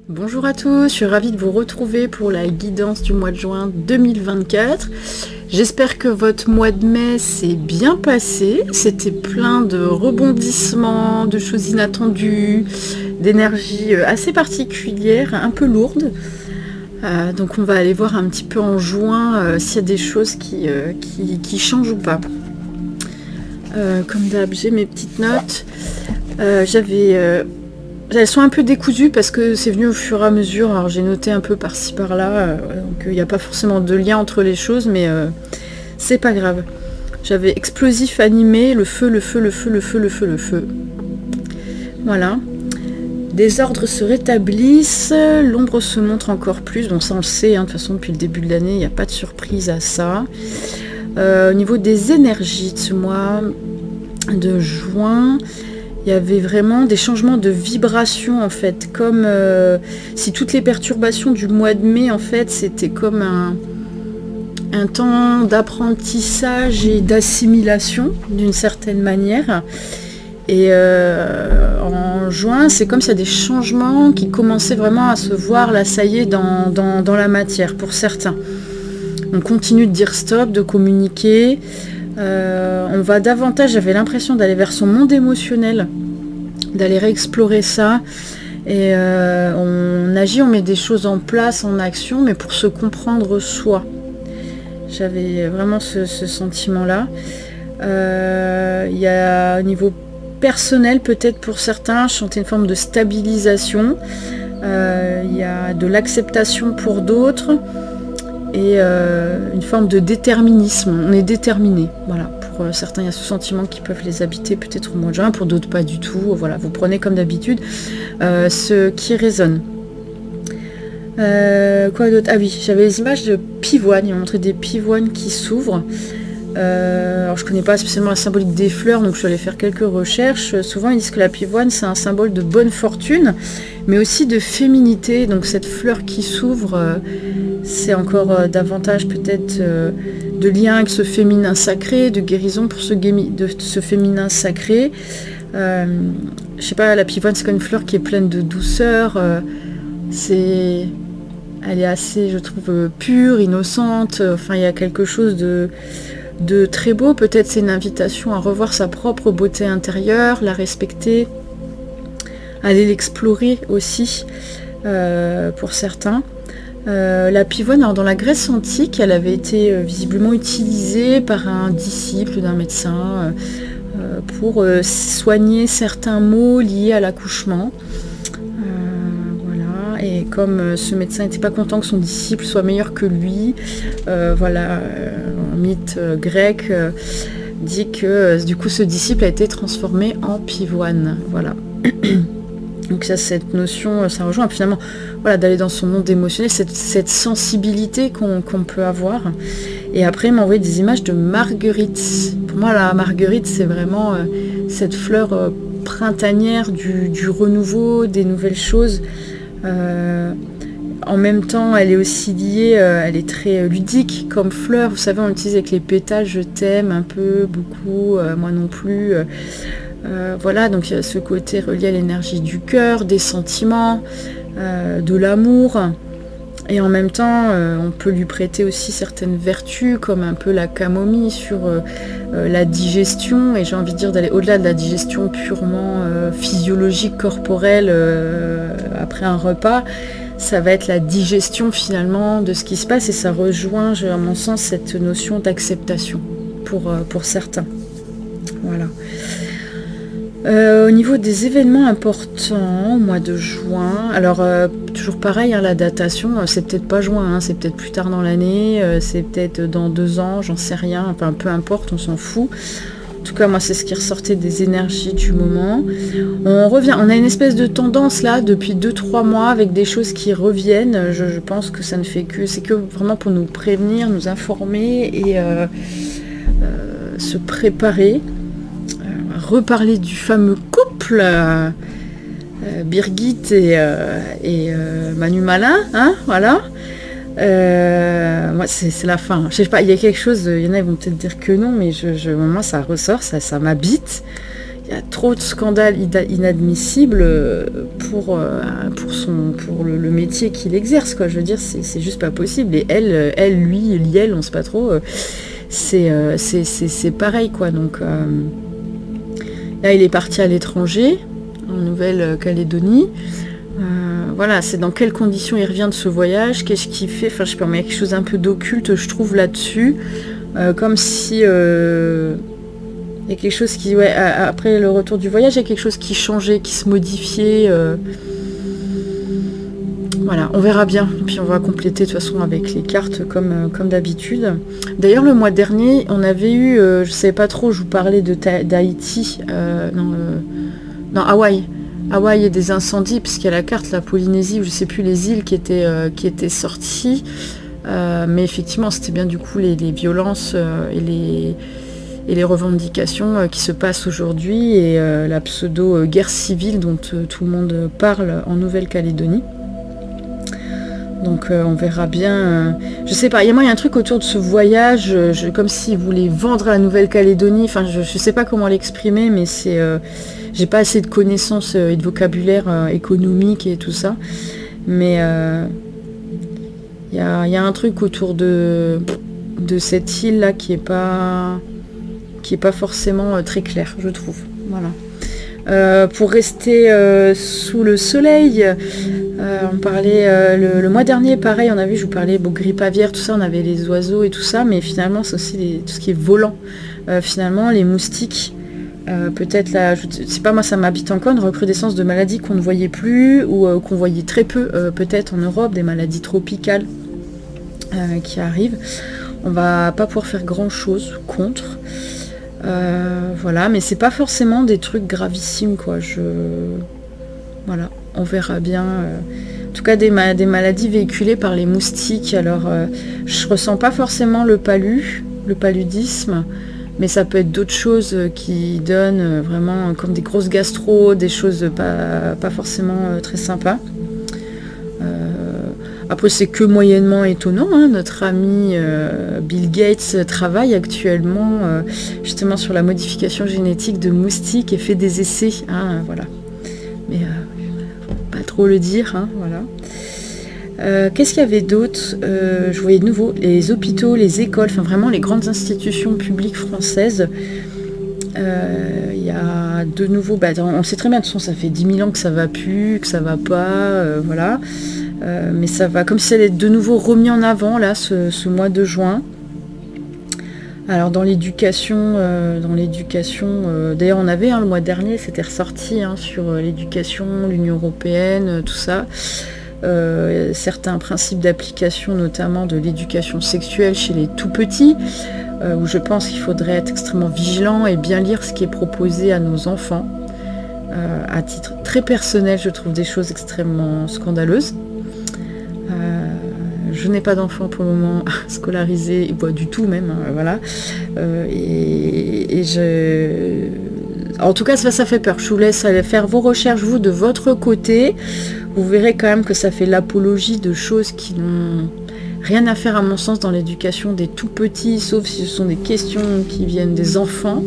Bonjour à tous, je suis ravie de vous retrouver pour la guidance du mois de juin 2024. J'espère que votre mois de mai s'est bien passé. C'était plein de rebondissements, de choses inattendues, d'énergie assez particulière, un peu lourde. Donc on va aller voir un petit peu en juin s'il y a des choses qui changent ou pas. Comme d'hab, j'ai mes petites notes. Elles sont un peu décousues parce que c'est venu au fur et à mesure. Alors j'ai noté un peu par-ci par-là, donc il n'y a pas forcément de lien entre les choses, mais c'est pas grave. J'avais explosif animé, le feu. Voilà. Des ordres se rétablissent, l'ombre se montre encore plus. Bon, ça on le sait, hein, de toute façon depuis le début de l'année, il n'y a pas de surprise à ça. Au niveau des énergies de ce mois de juin, il y avait vraiment des changements de vibration en fait, comme si toutes les perturbations du mois de mai en fait c'était comme un temps d'apprentissage et d'assimilation d'une certaine manière. Et en juin c'est comme s'il y a des changements qui commençaient vraiment à se voir là, ça y est, dans la matière pour certains. On continue de dire stop, de communiquer. On va davantage, j'avais l'impression d'aller vers son monde émotionnel, d'aller réexplorer ça, et on agit, on met des choses en place, en action, mais pour se comprendre soi. J'avais vraiment ce sentiment-là. Il y a au niveau personnel, peut-être pour certains, chanter une forme de stabilisation. Il y a de l'acceptation pour d'autres. Et une forme de déterminisme, on est déterminé, voilà, pour certains il y a ce sentiment qui peuvent les habiter peut-être au mois de juin, pour d'autres pas du tout, voilà, vous prenez comme d'habitude ce qui résonne. Quoi d'autre? Ah oui, j'avais les images de pivoines, ils m'ont montré des pivoines qui s'ouvrent. Alors je connais pas spécialement la symbolique des fleurs, donc je suis allée faire quelques recherches. Souvent ils disent que la pivoine c'est un symbole de bonne fortune, mais aussi de féminité, donc cette fleur qui s'ouvre, c'est encore davantage peut-être de lien avec ce féminin sacré, de guérison pour ce féminin sacré. Je sais pas, la pivoine c'est comme une fleur qui est pleine de douceur, elle est assez, je trouve, pure, innocente, enfin il y a quelque chose de très beau. Peut-être c'est une invitation à revoir sa propre beauté intérieure, la respecter, aller l'explorer aussi pour certains. La pivoine, alors dans la Grèce antique, elle avait été visiblement utilisée par un disciple d'un médecin pour soigner certains maux liés à l'accouchement. Voilà. Et comme ce médecin n'était pas content que son disciple soit meilleur que lui, voilà, un mythe grec dit que du coup ce disciple a été transformé en pivoine. Voilà. Donc ça, cette notion, ça rejoint finalement, voilà, d'aller dans son monde émotionnel, cette sensibilité qu'on peut avoir. Et après, il m'a envoyé des images de marguerite. Pour moi, la marguerite, c'est vraiment cette fleur printanière du renouveau, des nouvelles choses. En même temps, elle est aussi liée, elle est très ludique comme fleur. Vous savez, on l'utilise avec les pétales, je t'aime un peu, beaucoup, moi non plus. Voilà, donc il y a ce côté relié à l'énergie du cœur, des sentiments, de l'amour. Et en même temps, on peut lui prêter aussi certaines vertus, comme un peu la camomille sur la digestion. Et j'ai envie de dire d'aller au-delà de la digestion purement physiologique, corporelle, après un repas. Ça va être la digestion finalement de ce qui se passe, et ça rejoint, à mon sens, cette notion d'acceptation pour certains. Voilà. Au niveau des événements importants au mois de juin, alors toujours pareil, hein, la datation, c'est peut-être pas juin, hein, c'est peut-être plus tard dans l'année, c'est peut-être dans 2 ans, j'en sais rien, enfin peu importe, on s'en fout. En tout cas, moi, c'est ce qui ressortait des énergies du moment. On a une espèce de tendance là depuis 2-3 mois avec des choses qui reviennent. Je pense que ça ne fait que, c'est que vraiment pour nous prévenir, nous informer et se préparer. Reparler du fameux couple Birgit et Manu Malin, hein, voilà. Moi, c'est la fin. Je sais pas, il y a quelque chose, il y en a, ils vont peut-être dire que non, mais moi, ça ressort, ça m'habite. Il y a trop de scandales inadmissibles pour le métier qu'il exerce, quoi. Je veux dire, c'est juste pas possible. Et elle, lui, liel, on sait pas trop. C'est pareil, quoi. Donc là, il est parti à l'étranger, en Nouvelle-Calédonie. Voilà, c'est dans quelles conditions il revient de ce voyage, qu'est-ce qu'il fait, enfin je sais pas, mais il y a quelque chose un peu d'occulte, je trouve, là-dessus, comme si il y a quelque chose qui, ouais, après le retour du voyage, il y a quelque chose qui changeait, qui se modifiait, voilà, on verra bien, puis on va compléter de toute façon avec les cartes comme d'habitude. D'ailleurs, le mois dernier, on avait eu, je savais pas trop, je vous parlais d'Haïti, non, Hawaï. Hawaï et des incendies, puisqu'il y a la carte, la Polynésie, ou je sais plus, les îles qui étaient sorties. Mais effectivement, c'était bien du coup les violences et les revendications qui se passent aujourd'hui, et la pseudo-guerre civile dont tout le monde parle en Nouvelle-Calédonie. Donc on verra bien. Je sais pas, il y a un truc autour de ce voyage, comme s'ils voulaient vendre la Nouvelle-Calédonie. Enfin, je sais pas comment l'exprimer, mais c'est... j'ai pas assez de connaissances et de vocabulaire économique et tout ça. Mais il y a un truc autour de cette île-là qui est pas forcément très clair, je trouve. Voilà. Pour rester sous le soleil, on parlait le mois dernier, pareil, on a vu, je vous parlais, grippe aviaire, tout ça, on avait les oiseaux et tout ça, mais finalement c'est aussi tout ce qui est volant. Finalement, les moustiques, peut-être là, je sais pas, moi ça m'habite encore, une recrudescence de maladies qu'on ne voyait plus, ou qu'on voyait très peu, peut-être en Europe, des maladies tropicales qui arrivent. On va pas pouvoir faire grand chose contre. Voilà, mais c'est pas forcément des trucs gravissimes, quoi. Voilà, on verra bien. En tout cas, des maladies véhiculées par les moustiques. Alors, je ressens pas forcément le paludisme, mais ça peut être d'autres choses qui donnent vraiment comme des grosses gastro, des choses pas forcément très sympas. Après, c'est que moyennement étonnant, hein. Notre ami Bill Gates travaille actuellement justement sur la modification génétique de moustiques et fait des essais, hein, voilà. Mais faut pas trop le dire, hein, voilà. Qu'est-ce qu'il y avait d'autre? Je voyais de nouveau les hôpitaux, les écoles, enfin vraiment les grandes institutions publiques françaises. Il y a de nouveau, on sait très bien, de toute façon ça fait 10 000 ans que ça va plus, que ça va pas, voilà. Mais ça va, comme si ça allait être de nouveau remis en avant là ce mois de juin. Alors dans l'éducation, d'ailleurs on avait le mois dernier, c'était ressorti sur l'éducation, l'Union européenne, tout ça. Certains principes d'application, notamment de l'éducation sexuelle chez les tout petits, où je pense qu'il faudrait être extrêmement vigilant et bien lire ce qui est proposé à nos enfants. À titre très personnel, je trouve des choses extrêmement scandaleuses. Je n'ai pas d'enfant pour le moment scolarisé, pas du tout même, voilà. En tout cas, ça fait peur. Je vous laisse aller faire vos recherches, vous, de votre côté. Vous verrez quand même que ça fait l'apologie de choses qui n'ont rien à faire, à mon sens, dans l'éducation des tout petits, sauf si ce sont des questions qui viennent des enfants.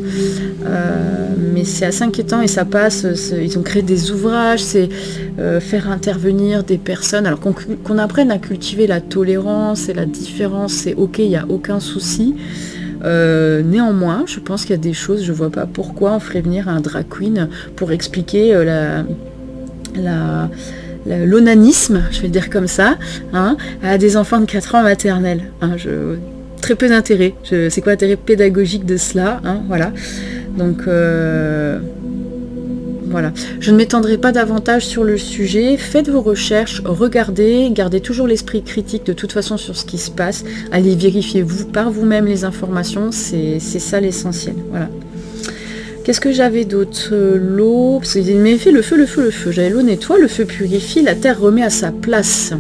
Mais c'est assez inquiétant et ça passe. Ils ont créé des ouvrages, c'est faire intervenir des personnes. Alors qu'on apprenne à cultiver la tolérance et la différence, c'est ok, il n'y a aucun souci. Néanmoins, je pense qu'il y a des choses, je ne vois pas pourquoi on ferait venir un drag queen pour expliquer l'onanisme, je vais le dire comme ça, à des enfants de 4 ans en maternelle. Très peu d'intérêt. C'est quoi l'intérêt pédagogique de cela, voilà. Donc, voilà. Je ne m'étendrai pas davantage sur le sujet. Faites vos recherches, regardez, gardez toujours l'esprit critique de toute façon sur ce qui se passe. Allez vérifier par vous-même les informations, c'est ça l'essentiel. Voilà. Qu'est-ce que j'avais d'autre? L'eau, parce qu'il m'avait fait le feu. J'avais l'eau nettoie, le feu purifie, la terre remet à sa place.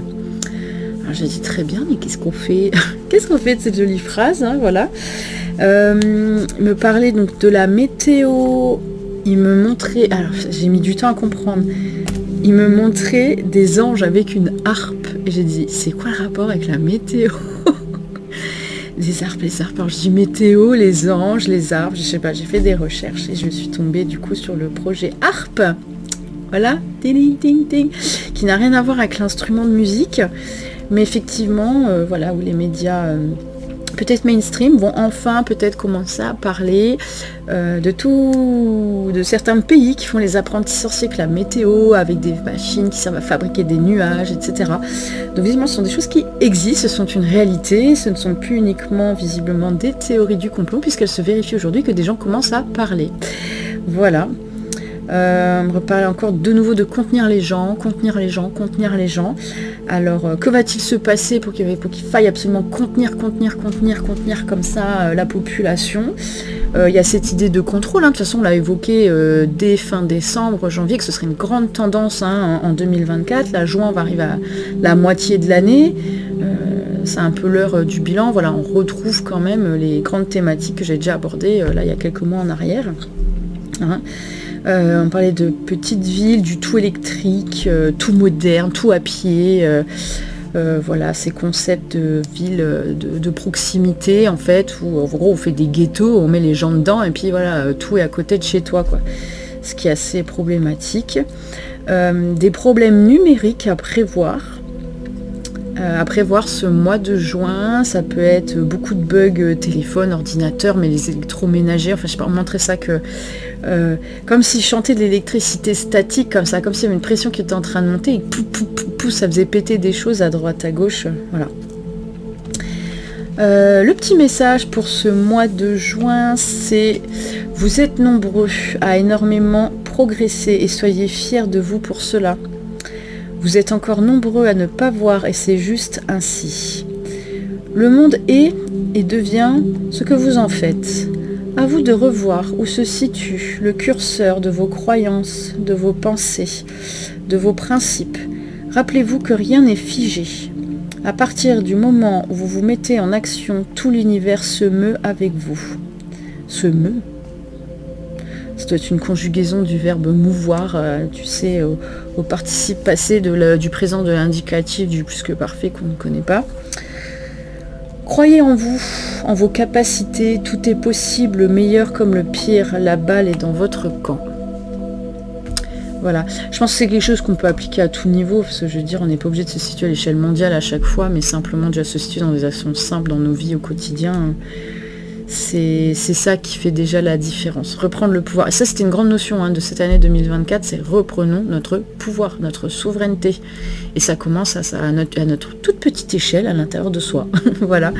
Alors j'ai dit très bien, mais qu'est-ce qu'on fait? Qu'est-ce qu'on fait de cette jolie phrase, voilà. Il me parlait donc de la météo. Il me montrait, alors j'ai mis du temps à comprendre. il me montrait des anges avec une harpe. Et j'ai dit, c'est quoi le rapport avec la météo? Les harpes. Alors je dis météo, les anges, les arbres, je sais pas, j'ai fait des recherches et je suis tombée du coup sur le projet harpe. Voilà, ding, ding, ding, qui n'a rien à voir avec l'instrument de musique. Mais effectivement, voilà, où les médias... peut-être mainstream, vont enfin peut-être commencer à parler de certains pays qui font les apprentis sorciers avec la météo, avec des machines qui servent à fabriquer des nuages, etc. Donc visiblement ce sont des choses qui existent, ce sont une réalité, ce ne sont plus uniquement visiblement des théories du complot, puisqu'elles se vérifient aujourd'hui que des gens commencent à parler. Voilà. On reparle encore de nouveau de contenir les gens. Alors, que va-t-il se passer pour qu'il faille absolument contenir comme ça la population? Il y a cette idée de contrôle, hein. De toute façon on l'a évoqué dès fin décembre, janvier, que ce serait une grande tendance, hein, en 2024. Là, juin va arriver à la moitié de l'année. C'est un peu l'heure du bilan. Voilà, on retrouve quand même les grandes thématiques que j'ai déjà abordées là il y a quelques mois en arrière, hein. On parlait de petites villes, du tout électrique, tout moderne, tout à pied. Voilà, ces concepts de villes de proximité, en fait, où en gros on fait des ghettos, on met les gens dedans, et puis voilà, tout est à côté de chez toi, quoi. Ce qui est assez problématique. Des problèmes numériques à prévoir. Ce mois de juin, ça peut être beaucoup de bugs téléphone, ordinateur, mais les électroménagers, enfin je sais pas, on montrait ça que comme si je chantais de l'électricité statique, comme ça, comme s'il y avait une pression qui était en train de monter, et pouf, ça faisait péter des choses à droite, à gauche, voilà. Le petit message pour ce mois de juin, c'est: vous êtes nombreux à énormément progresser et soyez fiers de vous pour cela. Vous êtes encore nombreux à ne pas voir et c'est juste ainsi. Le monde est et devient ce que vous en faites. À vous de revoir où se situe le curseur de vos croyances, de vos pensées, de vos principes. Rappelez-vous que rien n'est figé. À partir du moment où vous vous mettez en action, tout l'univers se meut avec vous. Se meut ? Ça doit être une conjugaison du verbe mouvoir, tu sais, au participe passé du présent de l'indicatif du plus que parfait qu'on ne connaît pas. Croyez en vous, en vos capacités, tout est possible, le meilleur comme le pire, la balle est dans votre camp. Voilà, je pense que c'est quelque chose qu'on peut appliquer à tout niveau, parce que je veux dire, on n'est pas obligé de se situer à l'échelle mondiale à chaque fois, mais simplement déjà se situer dans des actions simples dans nos vies au quotidien. C'est ça qui fait déjà la différence. Reprendre le pouvoir. Et ça, c'était une grande notion, hein, de cette année 2024, c'est reprenons notre pouvoir, notre souveraineté. Et ça commence à notre toute petite échelle à l'intérieur de soi. Voilà,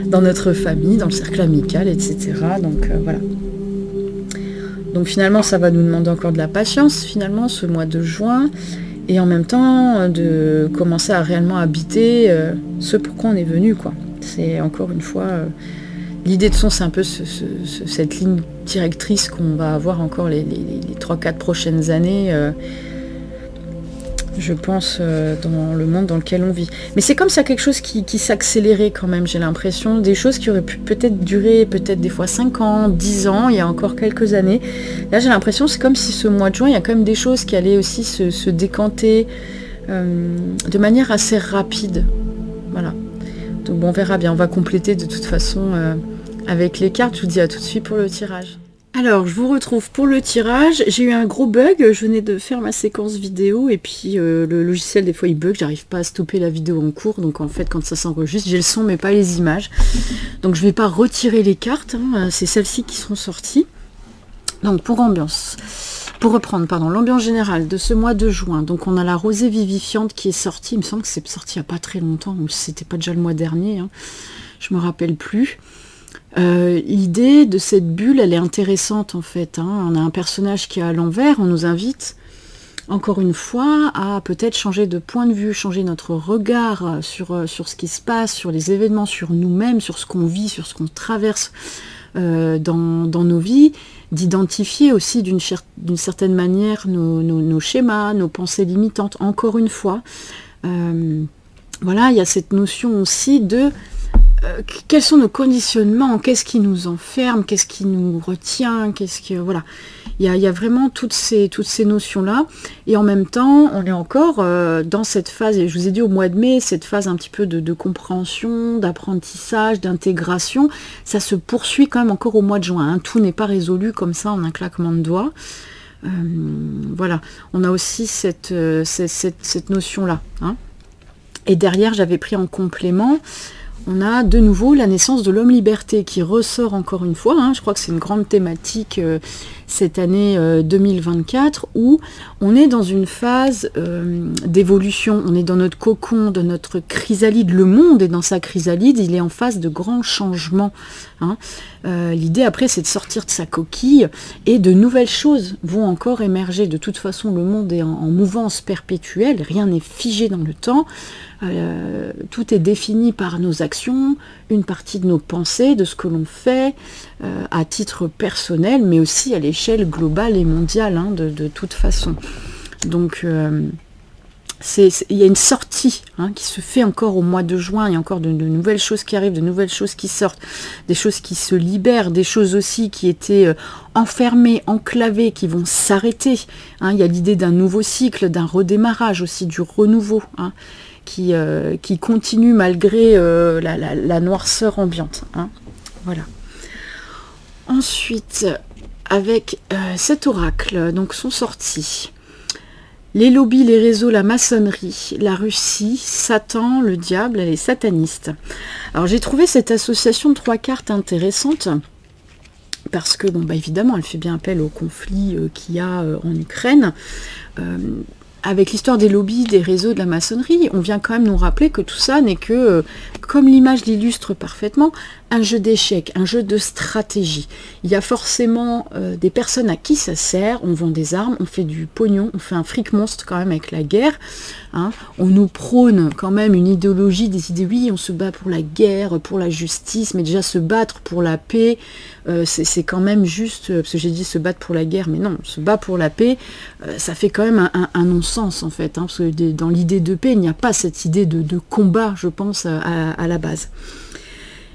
dans notre famille, dans le cercle amical, etc. Donc voilà. Donc finalement, ça va nous demander encore de la patience, finalement, ce mois de juin. Et en même temps, de commencer à réellement habiter ce pourquoi on est venu, quoi. C'est encore une fois... L'idée de son, c'est un peu cette ligne directrice qu'on va avoir encore les 3-4 prochaines années, je pense, dans le monde dans lequel on vit. Mais c'est comme ça quelque chose qui s'accélérait quand même, j'ai l'impression. Des choses qui auraient pu peut-être durer, peut-être des fois 5 ans, 10 ans, il y a encore quelques années. Là, j'ai l'impression, c'est comme si ce mois de juin, il y a quand même des choses qui allaient aussi se décanter de manière assez rapide. Voilà. Donc bon, on verra bien, on va compléter de toute façon avec les cartes. Je vous dis à tout de suite pour le tirage. Alors, je vous retrouve pour le tirage. J'ai eu un gros bug, je venais de faire ma séquence vidéo et puis le logiciel des fois il bug, j'arrive pas à stopper la vidéo en cours, donc en fait quand ça s'enregistre, j'ai le son mais pas les images. Donc je vais pas retirer les cartes, hein, c'est celles-ci qui sont sorties. Donc pour reprendre, l'ambiance générale de ce mois de juin, donc on a la rosée vivifiante qui est sortie, il me semble que c'est sorti il n'y a pas très longtemps, ou c'était pas déjà le mois dernier, hein, je me rappelle plus. L'idée de cette bulle, elle est intéressante en fait, hein. On a un personnage qui est à l'envers, on nous invite encore une fois à peut-être changer de point de vue, changer notre regard sur ce qui se passe, sur les événements, sur nous-mêmes, sur ce qu'on vit, sur ce qu'on traverse dans nos vies, d'identifier aussi d'une certaine manière nos schémas, nos pensées limitantes, encore une fois. Voilà, il y a cette notion aussi de quels sont nos conditionnements, qu'est-ce qui nous enferme, qu'est-ce qui nous retient, qu'est-ce que... Voilà. Il y a vraiment toutes ces notions-là. Et en même temps, on est encore dans cette phase, et je vous ai dit au mois de mai, cette phase un petit peu de compréhension, d'apprentissage, d'intégration. Ça se poursuit quand même encore au mois de juin. Hein. Tout n'est pas résolu comme ça en un claquement de doigts. Voilà. On a aussi cette notion-là. Hein. Et derrière, j'avais pris en complément... On a de nouveau la naissance de l'homme-liberté qui ressort encore une fois. Hein. Je crois que c'est une grande thématique cette année 2024 où on est dans une phase d'évolution. On est dans notre cocon, de notre chrysalide. Le monde est dans sa chrysalide, il est en phase de grands changements. Hein. L'idée après c'est de sortir de sa coquille et de nouvelles choses vont encore émerger. De toute façon le monde est en mouvance perpétuelle, rien n'est figé dans le temps. Tout est défini par nos actions, une partie de nos pensées, de ce que l'on fait à titre personnel, mais aussi à l'échelle globale et mondiale, hein, de toute façon. Donc, il y a une sortie hein, qui se fait encore au mois de juin, il y a encore de nouvelles choses qui arrivent, de nouvelles choses qui sortent, des choses qui se libèrent, des choses aussi qui étaient enfermées, enclavées, qui vont s'arrêter. Hein. Il y a l'idée d'un nouveau cycle, d'un redémarrage aussi, du renouveau, hein. Qui continue malgré la noirceur ambiante. Hein. Voilà. Ensuite, avec cet oracle, donc sont sortis les lobbies, les réseaux, la maçonnerie, la Russie, Satan, le diable, les satanistes. Alors j'ai trouvé cette association de 3 cartes intéressante, parce que, bon, bah, évidemment, elle fait bien appel au conflit qu'il y a en Ukraine. Avec l'histoire des lobbies, des réseaux, de la maçonnerie, on vient quand même nous rappeler que tout ça n'est que, comme l'image l'illustre parfaitement, un jeu d'échecs, un jeu de stratégie. Il y a forcément des personnes à qui ça sert, on vend des armes, on fait du pognon, on fait un fric monstre quand même avec la guerre. Hein. On nous prône quand même une idéologie, des idées, oui, on se bat pour la guerre, pour la justice, mais déjà se battre pour la paix, c'est quand même juste, parce que j'ai dit se battre pour la guerre, mais non, se bat pour la paix, ça fait quand même un non-sens en fait, hein, parce que dans l'idée de paix, il n'y a pas cette idée de combat, je pense, à la base.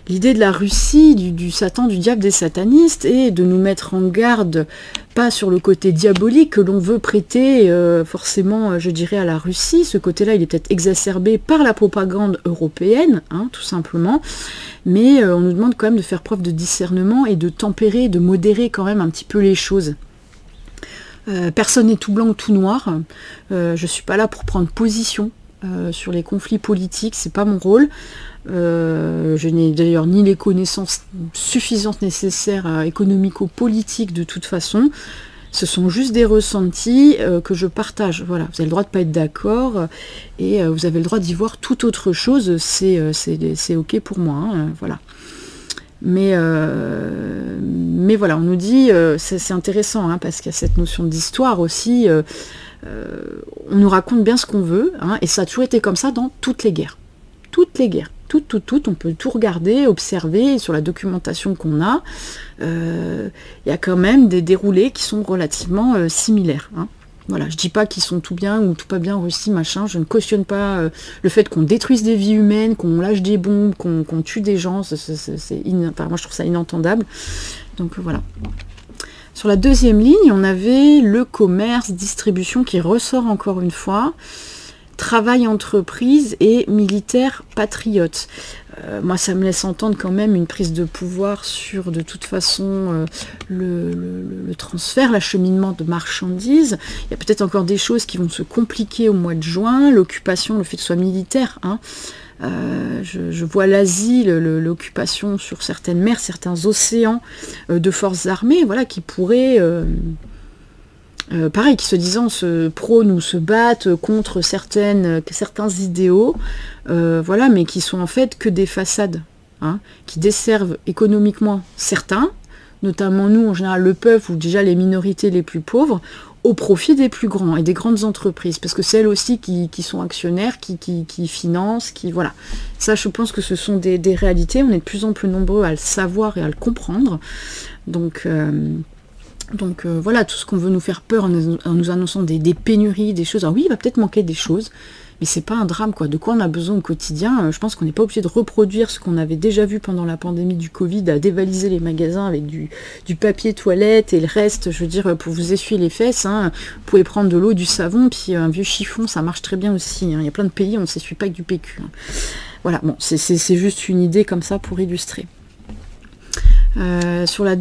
L'idée de la Russie, du Satan, du diable, des satanistes, est de nous mettre en garde, pas sur le côté diabolique que l'on veut prêter forcément, je dirais, à la Russie. Ce côté-là, il est peut-être exacerbé par la propagande européenne, hein, tout simplement. Mais on nous demande quand même de faire preuve de discernement et de tempérer, de modérer quand même un petit peu les choses. Personne n'est tout blanc ou tout noir. Je ne suis pas là pour prendre position sur les conflits politiques, c'est pas mon rôle. Je n'ai d'ailleurs ni les connaissances suffisantes nécessaires économico-politiques de toute façon. Ce sont juste des ressentis que je partage. Voilà, vous avez le droit de ne pas être d'accord et vous avez le droit d'y voir toute autre chose. C'est ok pour moi. Hein, voilà. Mais voilà, on nous dit, c'est intéressant hein, parce qu'il y a cette notion d'histoire aussi. On nous raconte bien ce qu'on veut, hein, et ça a toujours été comme ça dans toutes les guerres. Toutes les guerres. Toutes, on peut tout regarder, observer sur la documentation qu'on a. Il y a quand même des déroulés qui sont relativement similaires. Hein. Voilà, je dis pas qu'ils sont tout bien ou tout pas bien en Russie, machin. Je ne cautionne pas le fait qu'on détruise des vies humaines, qu'on lâche des bombes, qu'on tue des gens. Enfin, moi, je trouve ça inentendable. Donc voilà. Sur la deuxième ligne, on avait le commerce, distribution qui ressort encore une fois. Travail, entreprise et militaire patriote. Moi, ça me laisse entendre quand même une prise de pouvoir sur, de toute façon, le transfert, l'acheminement de marchandises. Il y a peut-être encore des choses qui vont se compliquer au mois de juin. L'occupation, le fait que ce soit militaire. Hein. Je vois l'Asie, l'occupation sur certaines mers, certains océans de forces armées, voilà, qui pourraient... pareil, qui se disant se prônent ou se battent contre certains idéaux, voilà, mais qui sont en fait que des façades, hein, qui desservent économiquement certains, notamment nous en général le peuple ou déjà les minorités les plus pauvres, au profit des plus grands et des grandes entreprises, parce que c'est elles aussi qui sont actionnaires, qui financent, qui voilà. Ça, je pense que ce sont des réalités, on est de plus en plus nombreux à le savoir et à le comprendre, donc voilà, tout ce qu'on veut nous faire peur en nous annonçant des pénuries, des choses. Alors oui, il va peut-être manquer des choses, mais c'est pas un drame, quoi. De quoi on a besoin au quotidien? Je pense qu'on n'est pas obligé de reproduire ce qu'on avait déjà vu pendant la pandémie du Covid, à dévaliser les magasins avec du papier toilette et le reste, je veux dire, pour vous essuyer les fesses, hein, vous pouvez prendre de l'eau, du savon, puis un vieux chiffon, ça marche très bien aussi, hein. Il y a plein de pays où on ne s'essuie pas avec du PQ, hein. Voilà, bon, c'est juste une idée comme ça pour illustrer. Sur la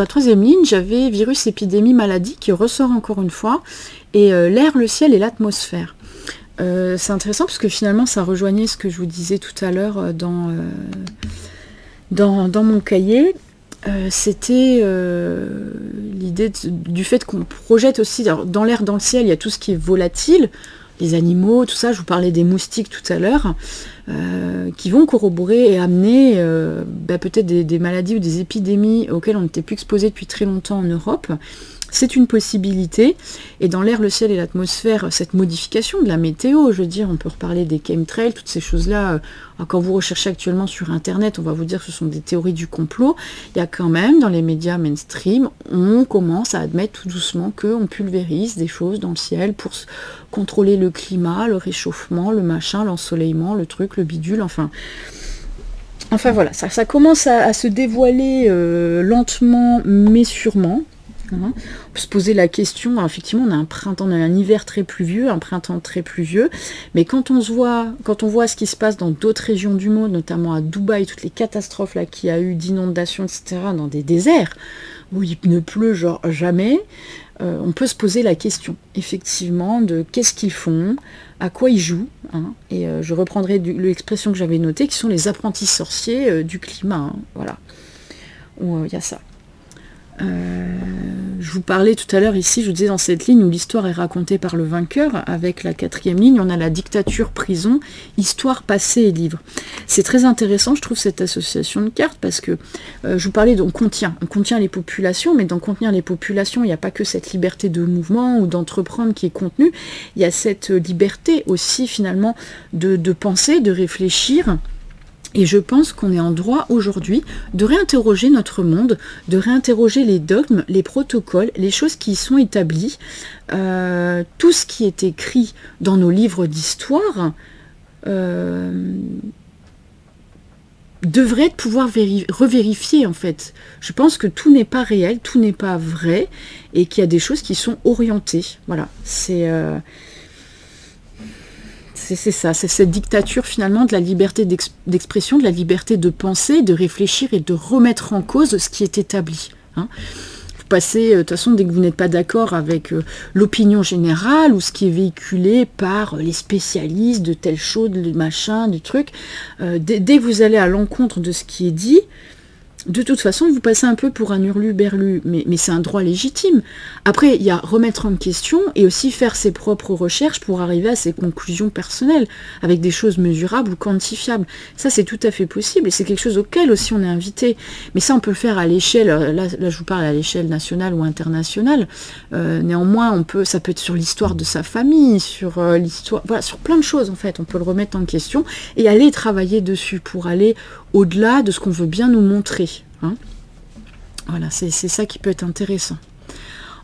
troisième ligne, j'avais virus, épidémie, maladie qui ressort encore une fois, et l'air, le ciel et l'atmosphère. C'est intéressant parce que finalement ça rejoignait ce que je vous disais tout à l'heure dans mon cahier. C'était l'idée du fait qu'on projette aussi, dans l'air, dans le ciel, il y a tout ce qui est volatile, les animaux, tout ça, je vous parlais des moustiques tout à l'heure, qui vont corroborer et amener peut-être des maladies ou des épidémies auxquelles on n'était plus exposé depuis très longtemps en Europe. C'est une possibilité, et dans l'air, le ciel et l'atmosphère, cette modification de la météo, je veux dire, on peut reparler des chemtrails, toutes ces choses-là, quand vous recherchez actuellement sur Internet, on va vous dire que ce sont des théories du complot. Il y a quand même, dans les médias mainstream, on commence à admettre tout doucement qu'on pulvérise des choses dans le ciel pour contrôler le climat, le réchauffement, le machin, l'ensoleillement, le truc, le bidule, enfin voilà, ça commence à se dévoiler lentement mais sûrement. On peut se poser la question, alors effectivement on a un hiver très pluvieux, un printemps très pluvieux, mais quand on voit ce qui se passe dans d'autres régions du monde, notamment à Dubaï, toutes les catastrophes là qu'il y a eu d'inondations, etc., dans des déserts, où il ne pleut genre jamais, on peut se poser la question, effectivement, de qu'est-ce qu'ils font, à quoi ils jouent, hein, et je reprendrai l'expression que j'avais notée, qui sont les apprentis sorciers du climat, hein, voilà, où il y a ça. Je vous parlais tout à l'heure ici, je vous disais dans cette ligne où l'histoire est racontée par le vainqueur, avec la quatrième ligne, on a la dictature, prison, histoire, passé et livre. C'est très intéressant, je trouve, cette association de cartes, parce que je vous parlais, on contient les populations, mais dans contenir les populations, il n'y a pas que cette liberté de mouvement ou d'entreprendre qui est contenue, il y a cette liberté aussi finalement de penser, de réfléchir. Et je pense qu'on est en droit aujourd'hui de réinterroger notre monde, de réinterroger les dogmes, les protocoles, les choses qui y sont établies, tout ce qui est écrit dans nos livres d'histoire devrait pouvoir revérifier en fait. Je pense que tout n'est pas réel, tout n'est pas vrai, et qu'il y a des choses qui sont orientées. Voilà, c'est ça, c'est cette dictature finalement de la liberté d'expression, de la liberté de penser, de réfléchir et de remettre en cause ce qui est établi. Hein. Vous passez, de toute façon, dès que vous n'êtes pas d'accord avec l'opinion générale ou ce qui est véhiculé par les spécialistes de telle chose, de machin, du truc, dès que vous allez à l'encontre de ce qui est dit, de toute façon, vous passez un peu pour un hurluberlu, mais c'est un droit légitime. Après, il y a remettre en question et aussi faire ses propres recherches pour arriver à ses conclusions personnelles, avec des choses mesurables ou quantifiables. Ça, c'est tout à fait possible, et c'est quelque chose auquel aussi on est invité. Mais ça, on peut le faire à l'échelle, là je vous parle à l'échelle nationale ou internationale. Néanmoins, ça peut être sur l'histoire de sa famille, sur l'histoire, voilà, sur plein de choses en fait. On peut le remettre en question et aller travailler dessus pour aller au-delà de ce qu'on veut bien nous montrer. Hein. Voilà, c'est ça qui peut être intéressant.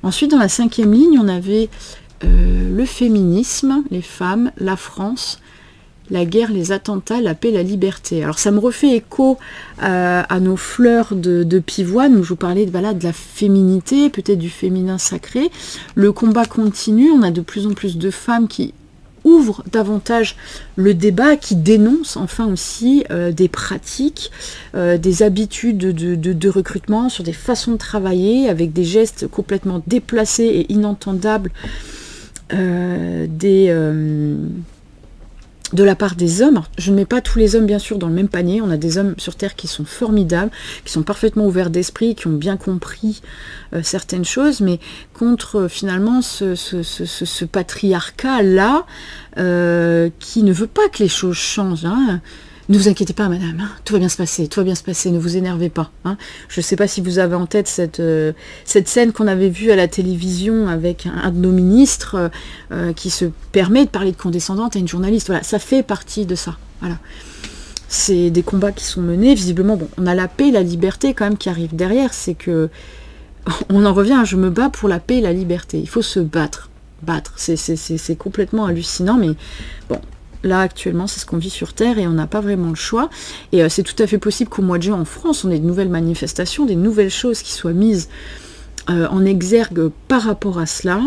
Ensuite, dans la cinquième ligne, on avait le féminisme, les femmes, la France, la guerre, les attentats, la paix, la liberté. Alors ça me refait écho à nos fleurs de pivoine, où je vous parlais de la féminité, peut-être du féminin sacré. Le combat continue, on a de plus en plus de femmes qui ouvre davantage le débat, qui dénonce enfin aussi des pratiques, des habitudes de recrutement, sur des façons de travailler, avec des gestes complètement déplacés et inentendables de la part des hommes. Alors, je ne mets pas tous les hommes bien sûr dans le même panier, on a des hommes sur Terre qui sont formidables, qui sont parfaitement ouverts d'esprit, qui ont bien compris certaines choses, mais contre finalement ce patriarcat-là qui ne veut pas que les choses changent. Hein. Ne vous inquiétez pas, madame, hein, tout va bien se passer, ne vous énervez pas. Hein. Je ne sais pas si vous avez en tête cette scène qu'on avait vue à la télévision avec un de nos ministres qui se permet de parler de condescendante à une journaliste. Voilà, ça fait partie de ça. Voilà. C'est des combats qui sont menés. Visiblement, bon, on a la paix et la liberté quand même qui arrivent derrière. C'est que, on en revient, je me bats pour la paix et la liberté. Il faut se battre. battre. C'est complètement hallucinant, mais bon, là actuellement c'est ce qu'on vit sur Terre et on n'a pas vraiment le choix. Et c'est tout à fait possible qu'au mois de juin en France, on ait de nouvelles manifestations, des nouvelles choses qui soient mises en exergue par rapport à cela,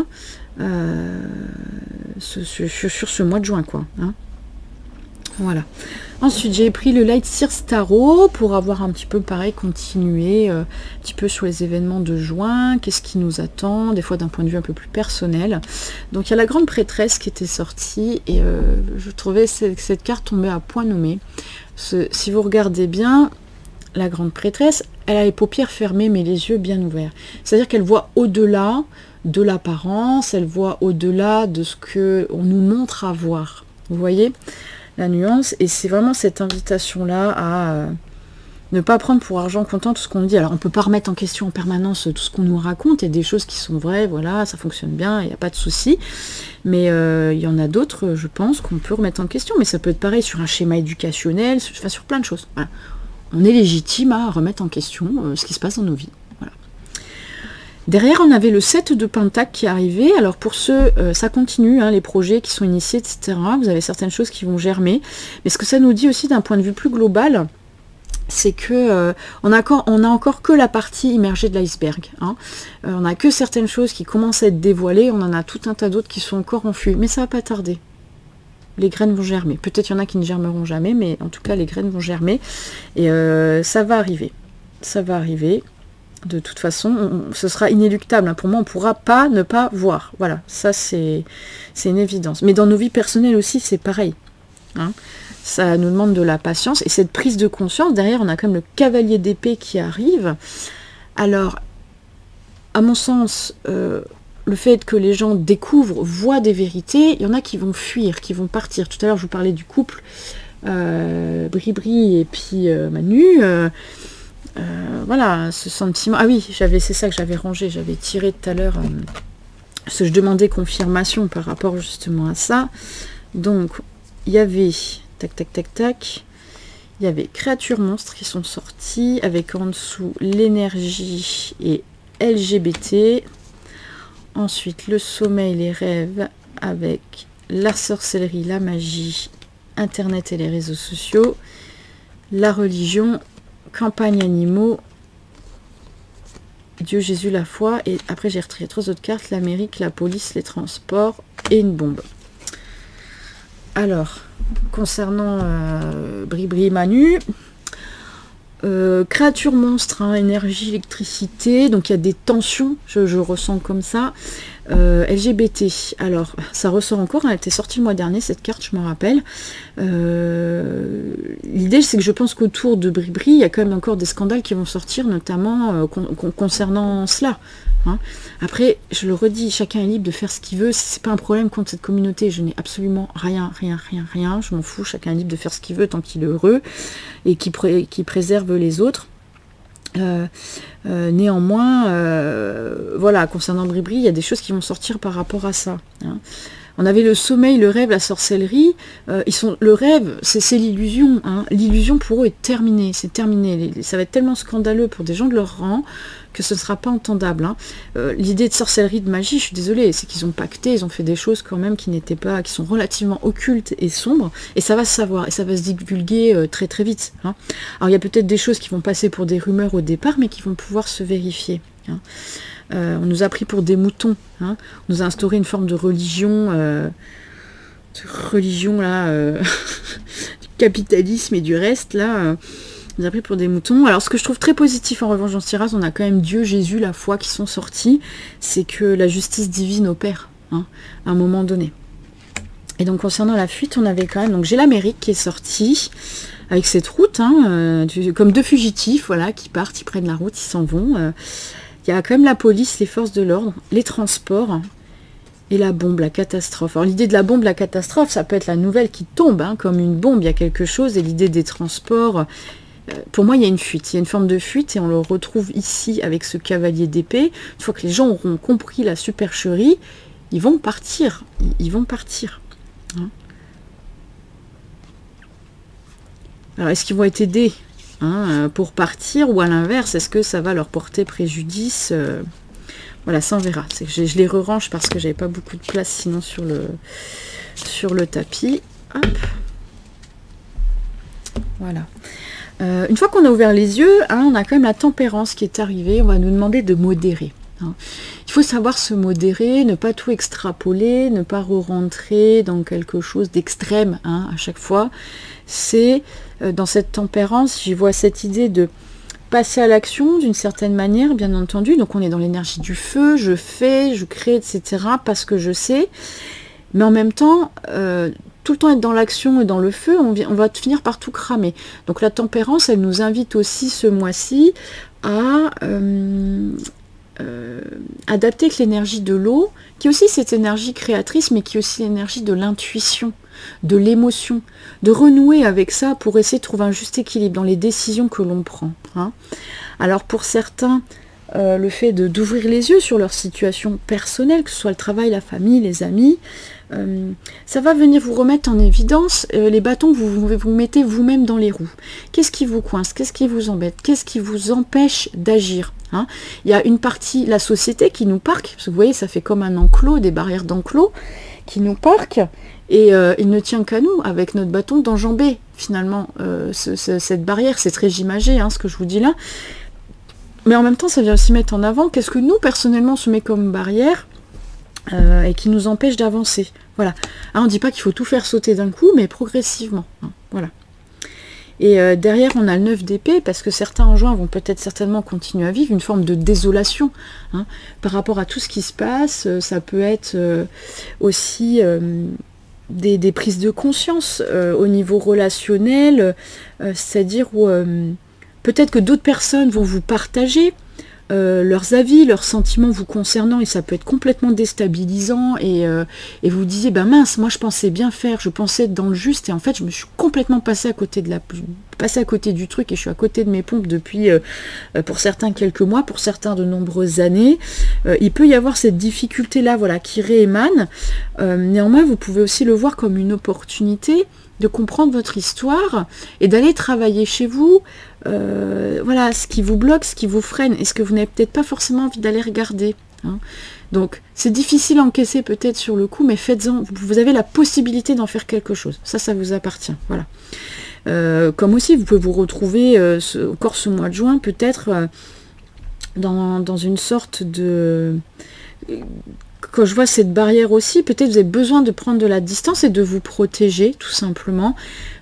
sur ce mois de juin, quoi. Hein. Voilà. Ensuite, j'ai pris le Light Sears Tarot pour avoir un petit peu pareil, continuer un petit peu sur les événements de juin, qu'est-ce qui nous attend, des fois d'un point de vue un peu plus personnel. Donc il y a la grande prêtresse qui était sortie et je trouvais cette carte tombée à point nommé. Si vous regardez bien, la grande prêtresse, elle a les paupières fermées mais les yeux bien ouverts. C'est-à-dire qu'elle voit au-delà de l'apparence, elle voit au-delà de ce qu'on nous montre à voir. Vous voyez la nuance, et c'est vraiment cette invitation-là à ne pas prendre pour argent comptant tout ce qu'on dit. Alors, on ne peut pas remettre en question en permanence tout ce qu'on nous raconte, et des choses qui sont vraies, voilà, ça fonctionne bien, il n'y a pas de souci. Mais il y en a d'autres, je pense, qu'on peut remettre en question, mais ça peut être pareil sur un schéma éducationnel, enfin, sur plein de choses. Voilà. On est légitime à remettre en question ce qui se passe dans nos vies. Voilà. Derrière, on avait le 7 de Pentacle qui arrivait. Alors pour ceux, ça continue, hein, les projets qui sont initiés, etc. Vous avez certaines choses qui vont germer. Mais ce que ça nous dit aussi d'un point de vue plus global, c'est que on a encore que la partie immergée de l'iceberg. Hein. On n'a que certaines choses qui commencent à être dévoilées. On en a tout un tas d'autres qui sont encore en fuite. Mais ça va pas tarder. Les graines vont germer. Peut-être il y en a qui ne germeront jamais, mais en tout cas, les graines vont germer. Et ça va arriver. Ça va arriver. De toute façon, ce sera inéluctable. Hein. Pour moi, on ne pourra pas ne pas voir. Voilà, ça c'est une évidence. Mais dans nos vies personnelles aussi, c'est pareil. Hein. Ça nous demande de la patience. Et cette prise de conscience, derrière, on a quand même le cavalier d'épée qui arrive. Alors, à mon sens, le fait que les gens découvrent, voient des vérités, il y en a qui vont fuir, qui vont partir. Tout à l'heure, je vous parlais du couple Bribri et puis Manu. Voilà, ce sentiment. Ah oui, c'est ça que j'avais rangé, j'avais tiré tout à l'heure, parce que je demandais confirmation par rapport justement à ça. Donc, il y avait, tac, tac, tac, tac, il y avait créatures monstres qui sont sorties, avec en dessous l'énergie et LGBT. Ensuite, le sommeil, les rêves, avec la sorcellerie, la magie, Internet et les réseaux sociaux, la religion, campagne animaux, Dieu, Jésus, la foi, et après j'ai retiré 3 autres cartes, l'Amérique, la police, les transports et une bombe. Alors, concernant Bribri et Manu, créature monstre, hein, énergie, électricité, donc il y a des tensions, je ressens comme ça. LGBT, alors ça ressort encore, elle était sortie le mois dernier cette carte, je m'en rappelle. L'idée c'est que je pense qu'autour de Bribri, il y a quand même encore des scandales qui vont sortir, notamment concernant cela. Hein. Après, je le redis, chacun est libre de faire ce qu'il veut, c'est pas un problème contre cette communauté, je n'ai absolument rien, je m'en fous, chacun est libre de faire ce qu'il veut tant qu'il est heureux et qui préserve les autres. Néanmoins, voilà, concernant Bribri, il y a des choses qui vont sortir par rapport à ça. Hein. On avait le sommeil, le rêve, la sorcellerie. Le rêve, c'est l'illusion. Hein. L'illusion pour eux est terminée. C'est terminé. Ça va être tellement scandaleux pour des gens de leur rang que ce ne sera pas entendable. Hein. L'idée de sorcellerie, de magie, je suis désolée, c'est qu'ils ont pacté, ils ont fait des choses quand même qui sont relativement occultes et sombres, et ça va se savoir, et ça va se divulguer très très vite. Hein. Alors il y a peut-être des choses qui vont passer pour des rumeurs au départ, mais qui vont pouvoir se vérifier. Hein. On nous a pris pour des moutons. Hein. On nous a instauré une forme de religion là, du capitalisme et du reste là. On nous a pris pour des moutons. Alors ce que je trouve très positif en revanche dans ce tirage, on a quand même Dieu, Jésus, la foi qui sont sortis, c'est que la justice divine opère, hein, à un moment donné. Et donc concernant la fuite, on avait quand même, donc j'ai l'Amérique qui est sortie, avec cette route, hein, comme deux fugitifs, voilà, qui partent, ils prennent la route, ils s'en vont. Il y a quand même la police, les forces de l'ordre, les transports, et la bombe, la catastrophe. Alors l'idée de la bombe, la catastrophe, ça peut être la nouvelle qui tombe, hein, comme une bombe, il y a quelque chose, et l'idée des transports... pour moi, il y a une fuite, il y a une forme de fuite, et on le retrouve ici avec ce cavalier d'épée. Une fois que les gens auront compris la supercherie, ils vont partir. Ils vont partir. Hein. Alors, est-ce qu'ils vont être aidés pour partir, ou à l'inverse, est-ce que ça va leur porter préjudice Voilà, ça on verra. Je les re-range parce que j'avais pas beaucoup de place sinon sur le tapis. Hop. Voilà. Une fois qu'on a ouvert les yeux, hein, on a quand même la tempérance qui est arrivée. On va nous demander de modérer. Hein. Il faut savoir se modérer, ne pas tout extrapoler, ne pas re-rentrer dans quelque chose d'extrême hein, à chaque fois. C'est dans cette tempérance, j'y vois cette idée de passer à l'action d'une certaine manière, bien entendu. Donc on est dans l'énergie du feu, je fais, je crée, etc. parce que je sais. Mais en même temps, tout le temps être dans l'action et dans le feu, on va finir par tout cramer. Donc la tempérance, elle nous invite aussi ce mois-ci à adapter avec l'énergie de l'eau, qui est aussi cette énergie créatrice, mais qui est aussi l'énergie de l'intuition, de l'émotion, de renouer avec ça pour essayer de trouver un juste équilibre dans les décisions que l'on prend. Hein. Alors pour certains, le fait d'ouvrir les yeux sur leur situation personnelle, que ce soit le travail, la famille, les amis, ça va venir vous remettre en évidence les bâtons que vous mettez vous-même dans les roues. Qu'est-ce qui vous coince? Qu'est-ce qui vous embête? Qu'est-ce qui vous empêche d'agir? Hein, il y a une partie, la société qui nous parque, parce que vous voyez, ça fait comme un enclos, des barrières d'enclos qui nous parquent, et il ne tient qu'à nous, avec notre bâton, d'enjamber finalement cette barrière. C'est très imagé, hein, ce que je vous dis là. Mais en même temps, ça vient aussi mettre en avant qu'est-ce que nous, personnellement, on se met comme barrière et qui nous empêche d'avancer. Voilà. Alors, on ne dit pas qu'il faut tout faire sauter d'un coup, mais progressivement. Hein, voilà. Et derrière, on a le 9 d'épée, parce que certains en juin vont peut-être certainement continuer à vivre une forme de désolation hein, par rapport à tout ce qui se passe. Ça peut être aussi des prises de conscience au niveau relationnel, c'est-à-dire où peut-être que d'autres personnes vont vous partager leurs avis, leurs sentiments vous concernant, et ça peut être complètement déstabilisant, et vous disiez, ben mince, moi je pensais bien faire, je pensais être dans le juste, et en fait je me suis complètement passé à côté du truc, et je suis à côté de mes pompes depuis, pour certains quelques mois, pour certains de nombreuses années. Il peut y avoir cette difficulté-là, voilà, qui réémane. Néanmoins, vous pouvez aussi le voir comme une opportunité de comprendre votre histoire et d'aller travailler chez vous, voilà, ce qui vous bloque, ce qui vous freine, et ce que vous n'avez peut-être pas forcément envie d'aller regarder. Hein. Donc, c'est difficile à encaisser peut-être sur le coup, mais faites-en, vous avez la possibilité d'en faire quelque chose. Ça vous appartient. Voilà. Comme aussi, vous pouvez vous retrouver encore ce mois de juin, peut-être dans une sorte de... Quand je vois cette barrière aussi, peut-être vous avez besoin de prendre de la distance et de vous protéger, tout simplement,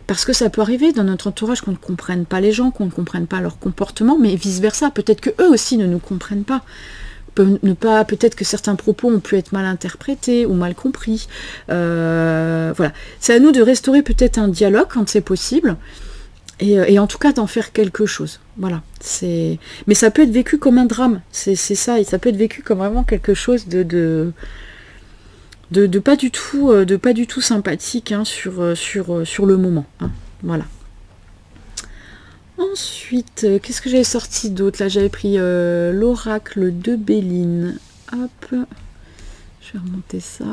parce que ça peut arriver dans notre entourage qu'on ne comprenne pas les gens, qu'on ne comprenne pas leur comportement, mais vice-versa, peut-être que eux aussi ne nous comprennent pas. Peut-être que certains propos ont pu être mal interprétés ou mal compris. Voilà. C'est à nous de restaurer peut-être un dialogue quand c'est possible, et en tout cas d'en faire quelque chose. Voilà. Mais ça peut être vécu comme un drame, c'est ça, et ça peut être vécu comme vraiment quelque chose de pas du tout sympathique hein, sur le moment. Hein. Voilà. Ensuite, qu'est-ce que j'avais sorti d'autre? Là, j'avais pris l'oracle de Béline. Hop, je vais remonter ça.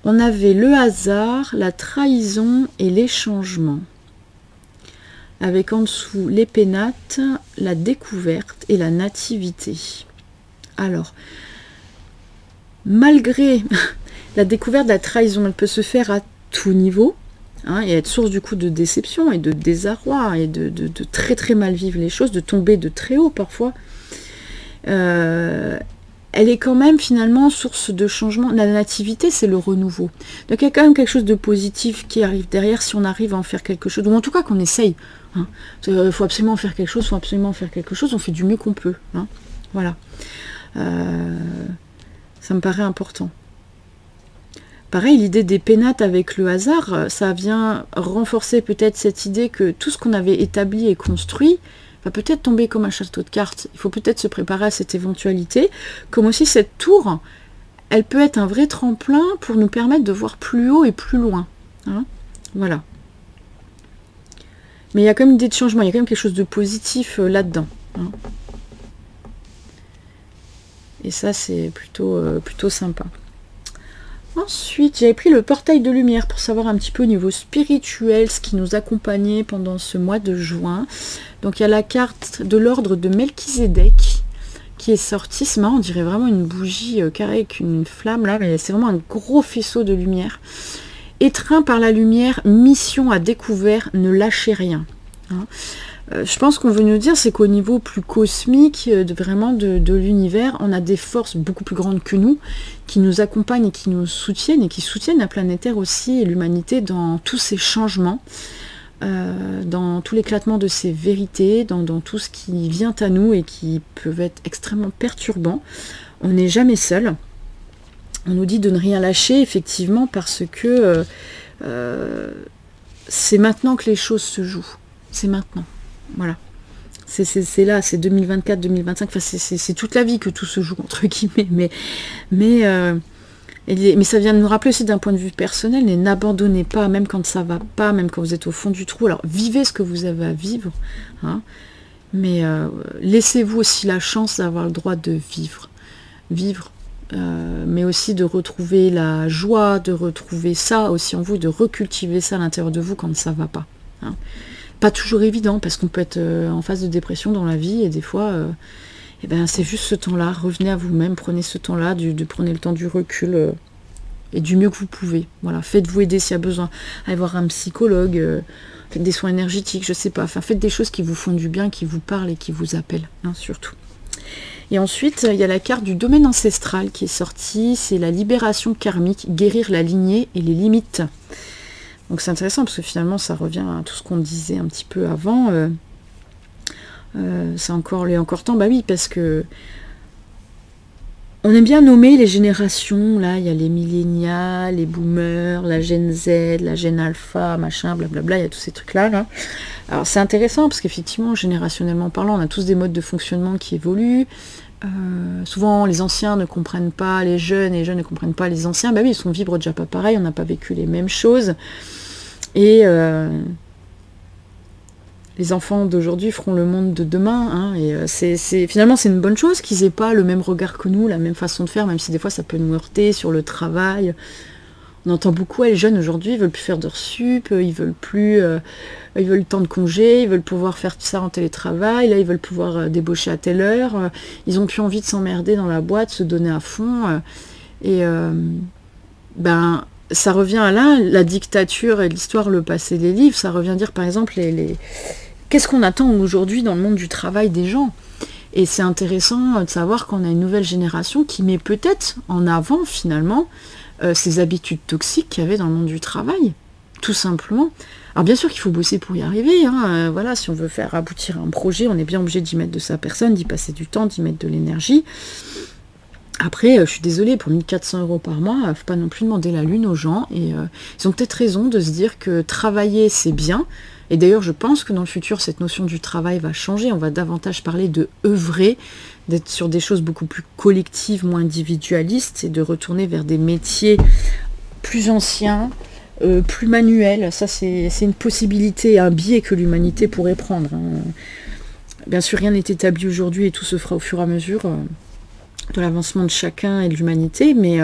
On avait le hasard, la trahison et les changements. Avec en dessous les pénates, la découverte et la nativité. Alors, malgré la découverte de la trahison, elle peut se faire à tout niveau, hein, et être source du coup de déception et de désarroi, et de très très mal vivre les choses, de tomber de très haut parfois. Elle est quand même finalement source de changement. La nativité, c'est le renouveau. Donc il y a quand même quelque chose de positif qui arrive derrière si on arrive à en faire quelque chose, ou en tout cas qu'on essaye. Hein. Il faut absolument faire quelque chose, on fait du mieux qu'on peut. Hein. Voilà. Ça me paraît important. Pareil, l'idée des pénates avec le hasard, ça vient renforcer peut-être cette idée que tout ce qu'on avait établi et construit va peut-être tomber comme un château de cartes. Il faut peut-être se préparer à cette éventualité. Comme aussi cette tour, elle peut être un vrai tremplin pour nous permettre de voir plus haut et plus loin. Hein, voilà. Mais il y a quand même une idée de changement, il y a quand même quelque chose de positif là-dedans. Hein. Et ça, c'est plutôt sympa. Ensuite, j'avais pris le portail de lumière pour savoir un petit peu au niveau spirituel ce qui nous accompagnait pendant ce mois de juin. Donc il y a la carte de l'ordre de Melchizedek qui est sorti. C'est marrant, on dirait vraiment une bougie carrée avec une flamme là, mais c'est vraiment un gros faisceau de lumière. Étreint par la lumière, mission à découvert, ne lâchez rien. Hein. Je pense qu'on veut nous dire, c'est qu'au niveau plus cosmique, vraiment de l'univers, on a des forces beaucoup plus grandes que nous, qui nous accompagnent et qui nous soutiennent, et qui soutiennent la planète Terre aussi, et l'humanité dans tous ces changements, dans tout l'éclatement de ces vérités, dans tout ce qui vient à nous, et qui peuvent être extrêmement perturbants. On n'est jamais seul. On nous dit de ne rien lâcher, effectivement, parce que c'est maintenant que les choses se jouent. C'est maintenant. Voilà, c'est là, c'est 2024, 2025, enfin c'est toute la vie que tout se joue, entre guillemets, mais ça vient de nous rappeler aussi d'un point de vue personnel, n'abandonnez pas, même quand ça va pas, même quand vous êtes au fond du trou, alors vivez ce que vous avez à vivre, hein, mais laissez-vous aussi la chance d'avoir le droit de vivre, mais aussi de retrouver la joie, de retrouver ça aussi en vous, de recultiver ça à l'intérieur de vous quand ça va pas, hein. Pas toujours évident, parce qu'on peut être en phase de dépression dans la vie, et des fois, eh ben, c'est juste ce temps-là. Revenez à vous-même, prenez ce temps-là, prenez le temps du recul, et du mieux que vous pouvez. Voilà, faites-vous aider s'il y a besoin. Allez voir un psychologue, faites des soins énergétiques, je sais pas. Enfin, faites des choses qui vous font du bien, qui vous parlent et qui vous appellent, hein, surtout. Et ensuite, il y a la carte du domaine ancestral qui est sortie. C'est la libération karmique, guérir la lignée et les limites. Donc c'est intéressant parce que finalement ça revient à tout ce qu'on disait un petit peu avant. C'est encore temps, bah oui, parce que on aime bien nommer les générations. Là, il y a les millénials, les boomers, la Gen Z, la Gen Alpha, machin, blablabla, il y a tous ces trucs-là. Là. Alors c'est intéressant parce qu'effectivement, générationnellement parlant, on a tous des modes de fonctionnement qui évoluent. Souvent les anciens ne comprennent pas les jeunes et les jeunes ne comprennent pas les anciens. Bah oui, ils vibrent déjà pas pareil, on n'a pas vécu les mêmes choses. Et les enfants d'aujourd'hui feront le monde de demain, hein, et finalement c'est une bonne chose qu'ils aient pas le même regard que nous, la même façon de faire, même si des fois ça peut nous heurter sur le travail. On entend beaucoup, les jeunes aujourd'hui, ils veulent plus faire d'heures sup, ils veulent le temps de congé, ils veulent pouvoir faire tout ça en télétravail, là ils veulent pouvoir débaucher à telle heure, ils ont plus envie de s'emmerder dans la boîte, se donner à fond, ça revient à là, la dictature et l'histoire, le passé des livres, ça revient à dire par exemple qu'est-ce qu'on attend aujourd'hui dans le monde du travail des gens. Et c'est intéressant de savoir qu'on a une nouvelle génération qui met peut-être en avant finalement ces habitudes toxiques qu'il y avait dans le monde du travail, tout simplement. Alors bien sûr qu'il faut bosser pour y arriver, hein, voilà, si on veut faire aboutir un projet, on est bien obligé d'y mettre de sa personne, d'y passer du temps, d'y mettre de l'énergie. Après, je suis désolée, pour 1400 € par mois, il ne faut pas non plus demander la lune aux gens, et ils ont peut-être raison de se dire que travailler c'est bien, et d'ailleurs je pense que dans le futur cette notion du travail va changer, on va davantage parler de œuvrer, d'être sur des choses beaucoup plus collectives, moins individualistes, et de retourner vers des métiers plus anciens, plus manuels. Ça c'est une possibilité, un biais que l'humanité pourrait prendre, hein. Bien sûr rien n'est établi aujourd'hui et tout se fera au fur et à mesure de l'avancement de chacun et de l'humanité, mais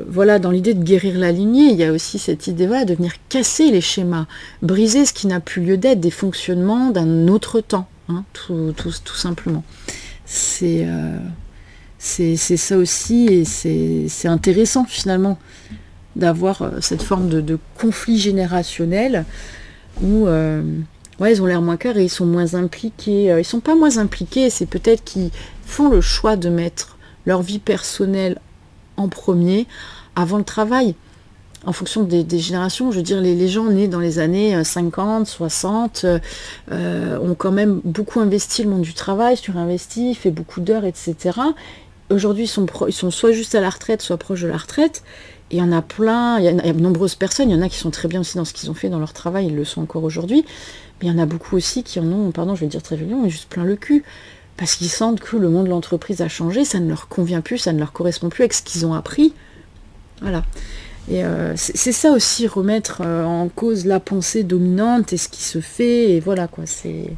voilà, dans l'idée de guérir la lignée, il y a aussi cette idée-là de venir casser les schémas, briser ce qui n'a plus lieu d'être, des fonctionnements d'un autre temps, hein, tout simplement. C'est ça aussi, et c'est intéressant finalement d'avoir cette forme de conflit générationnel où ouais, ils ont l'air moins carrés, ils sont moins impliqués, ils sont pas moins impliqués, c'est peut-être qu'ils font le choix de mettre leur vie personnelle en premier, avant le travail. En fonction des générations, je veux dire, les gens nés dans les années 50, 60, ont quand même beaucoup investi le monde du travail, surinvesti, fait beaucoup d'heures, etc. Aujourd'hui, ils sont soit juste à la retraite, soit proches de la retraite. Et il y en a plein, il y a de nombreuses personnes, il y en a qui sont très bien aussi dans ce qu'ils ont fait dans leur travail, ils le sont encore aujourd'hui. Mais il y en a beaucoup aussi qui en ont, pardon, je vais dire très violent, mais juste plein le cul. Parce qu'ils sentent que le monde de l'entreprise a changé, ça ne leur convient plus, ça ne leur correspond plus avec ce qu'ils ont appris. Voilà. Et c'est ça aussi, remettre en cause la pensée dominante et ce qui se fait, et voilà quoi, c'est